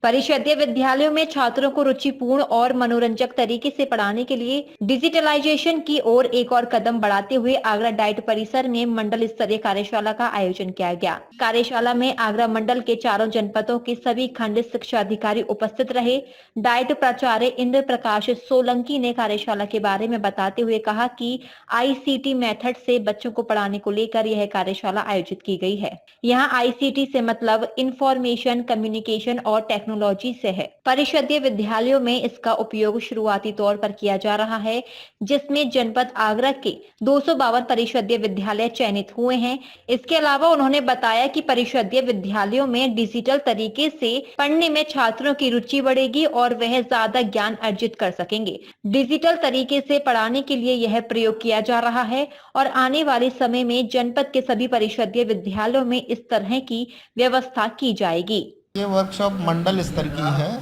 परिषदीय विद्यालयों में छात्रों को रुचिपूर्ण और मनोरंजक तरीके से पढ़ाने के लिए डिजिटलाइजेशन की ओर एक और कदम बढ़ाते हुए आगरा डाइट परिसर में मंडल स्तरीय कार्यशाला का आयोजन किया गया। कार्यशाला में आगरा मंडल के चारों जनपदों के सभी खंड शिक्षा अधिकारी उपस्थित रहे। डाइट प्राचार्य इंद्र प्रकाश सोलंकी ने कार्यशाला के बारे में बताते हुए कहा कि ICT मेथड से बच्चों को पढ़ाने को लेकर यह कार्यशाला आयोजित की गई है। यहाँ ICT से मतलब इंफॉर्मेशन कम्युनिकेशन और टेक्नोलॉजी से है। परिषदीय विद्यालयों में इसका उपयोग शुरुआती तौर पर किया जा रहा है, जिसमें जनपद आगरा के 252 परिषदीय विद्यालय चयनित हुए हैं। इसके अलावा उन्होंने बताया कि परिषदीय विद्यालयों में डिजिटल तरीके से पढ़ने में छात्रों की रुचि बढ़ेगी और वह ज्यादा ज्ञान अर्जित कर सकेंगे। डिजिटल तरीके से पढ़ाने के लिए यह प्रयोग किया जा रहा है और आने वाले समय में जनपद के सभी परिषदीय विद्यालयों में इस तरह की व्यवस्था की जाएगी। ये वर्कशॉप मंडल स्तर की है,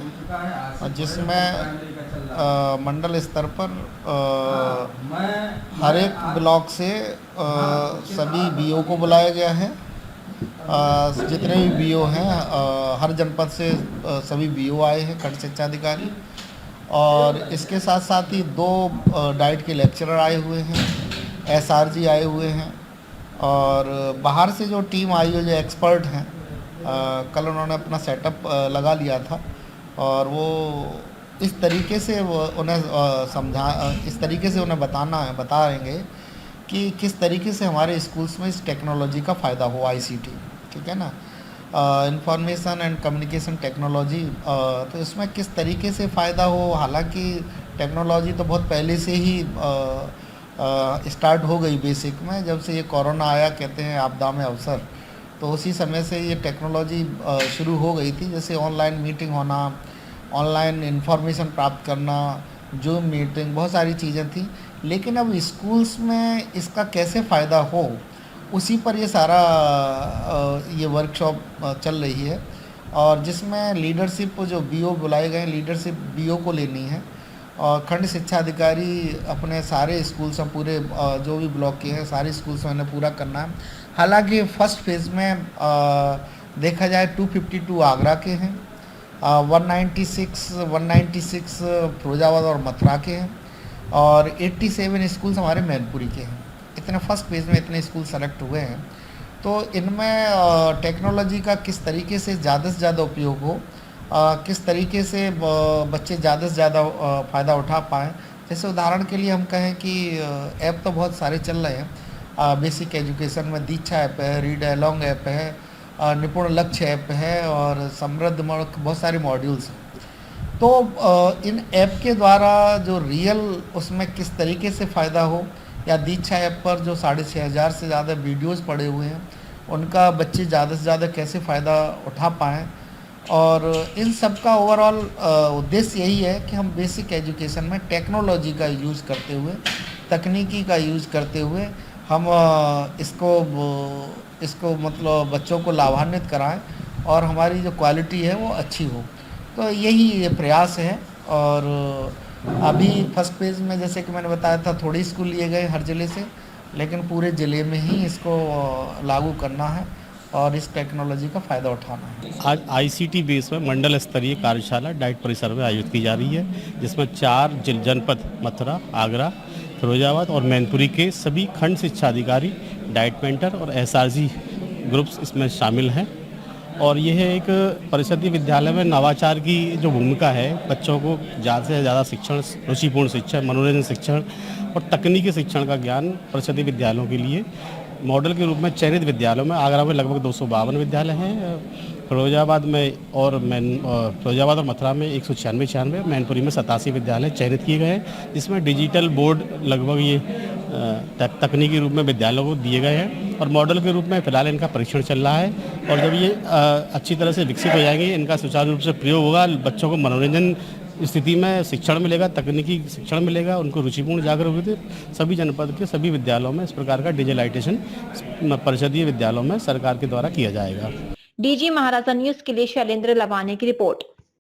जिसमें मंडल स्तर पर हर एक ब्लॉक से सभी बीओ को बुलाया गया है। जितने भी बीओ हैं, हर जनपद से सभी बीओ आए हैं, खंड शिक्षा अधिकारी, और इसके साथ साथ ही 2 डाइट के लेक्चरर आए हुए हैं, SRG आए हुए हैं, और बाहर से जो टीम आई है, जो एक्सपर्ट हैं, कल उन्होंने अपना सेटअप लगा लिया था और वो इस तरीके से उन्हें इस तरीके से उन्हें बता रहेंगे कि किस तरीके से हमारे स्कूल्स में इस टेक्नोलॉजी का फ़ायदा हो। ICT, ठीक है ना, इंफॉर्मेशन एंड कम्युनिकेशन टेक्नोलॉजी, तो इसमें किस तरीके से फ़ायदा हो। हालांकि टेक्नोलॉजी तो बहुत पहले से ही स्टार्ट हो गई बेसिक में, जब से ये कोरोना आया, कहते हैं आपदा में अवसर, तो उसी समय से ये टेक्नोलॉजी शुरू हो गई थी। जैसे ऑनलाइन मीटिंग होना, ऑनलाइन इन्फॉर्मेशन प्राप्त करना, जूम मीटिंग, बहुत सारी चीज़ें थी। लेकिन अब स्कूल्स में इसका कैसे फ़ायदा हो, उसी पर ये सारा ये वर्कशॉप चल रही है, और जिसमें लीडरशिप जो BO बुलाए गए, लीडरशिप BO को लेनी है, और खंड शिक्षा अधिकारी अपने सारे स्कूल्स में पूरे जो भी ब्लॉक के हैं सारे स्कूल्स में उन्हें पूरा करना है। हालांकि फ़र्स्ट फेज़ में देखा जाए 252 आगरा के हैं, 196 फिरोजाबाद और मथुरा के हैं, और 87 स्कूल्स हमारे मैनपुरी के हैं। इतने फर्स्ट फेज़ में इतने स्कूल सेलेक्ट हुए हैं। तो इनमें टेक्नोलॉजी का किस तरीके से ज़्यादा उपयोग हो, किस तरीके से बच्चे ज़्यादा से ज़्यादा फ़ायदा उठा पाएँ। जैसे उदाहरण के लिए हम कहें कि ऐप तो बहुत सारे चल रहे हैं। बेसिक एजुकेशन में दीक्षा ऐप है, रीड अलोंग ऐप है, निपुण लक्ष्य ऐप है, और समृद्ध बहुत सारे मॉड्यूल्स हैं। तो इन ऐप के द्वारा जो रियल उसमें किस तरीके से फ़ायदा हो, या दीक्षा ऐप पर जो 6500 से ज़्यादा वीडियोस पड़े हुए हैं, उनका बच्चे ज़्यादा से ज़्यादा कैसे फ़ायदा उठा पाएँ। और इन सब का ओवरऑल उद्देश्य यही है कि हम बेसिक एजुकेशन में टेक्नोलॉजी का यूज़ करते हुए, तकनीकी का यूज़ करते हुए हम इसको मतलब बच्चों को लाभान्वित कराएं, और हमारी जो क्वालिटी है वो अच्छी हो। तो यही ये प्रयास है। और अभी फर्स्ट फेज़ में जैसे कि मैंने बताया था, थोड़े स्कूल लिए गए हर ज़िले से, लेकिन पूरे ज़िले में ही इसको लागू करना है और इस टेक्नोलॉजी का फ़ायदा उठाना है। आज ICT बेस में मंडल स्तरीय कार्यशाला डाइट परिसर में आयोजित की जा रही है, जिसमें 4 जनपद मथुरा, आगरा, फिरोजाबाद और मैनपुरी के सभी खंड शिक्षा अधिकारी, डाइट मेंटर और SRG ग्रुप्स इसमें शामिल हैं। और यह एक परिषदीय विद्यालय में नवाचार की जो भूमिका है, बच्चों को ज़्यादा से ज़्यादा शिक्षण, रुचिपूर्ण शिक्षण, मनोरंजन शिक्षण और तकनीकी शिक्षण का ज्ञान परिषदीय विद्यालयों के लिए मॉडल के रूप में चयनित विद्यालयों में आगरा में लगभग 252 विद्यालय हैं, फिरोजाबाद और मथुरा में 196, मैनपुरी में 87 विद्यालय चयनित किए गए हैं, जिसमें डिजिटल बोर्ड लगभग ये तकनीकी रूप में विद्यालयों को दिए गए हैं, और मॉडल के रूप में फ़िलहाल इनका परीक्षण चल रहा है। और जब ये अच्छी तरह से विकसित हो जाएंगे, इनका सुचारू रूप से प्रयोग होगा, बच्चों को मनोरंजन स्थिति में शिक्षण मिलेगा, तकनीकी शिक्षण मिलेगा, उनको रुचिपूर्ण जागरूकता सभी जनपद के सभी विद्यालयों में इस प्रकार का डिजिटलाइजेशन परिषदीय विद्यालयों में सरकार के द्वारा किया जाएगा। DG महाराजा न्यूज़ के लिए शैलेंद्र लवाने की रिपोर्ट।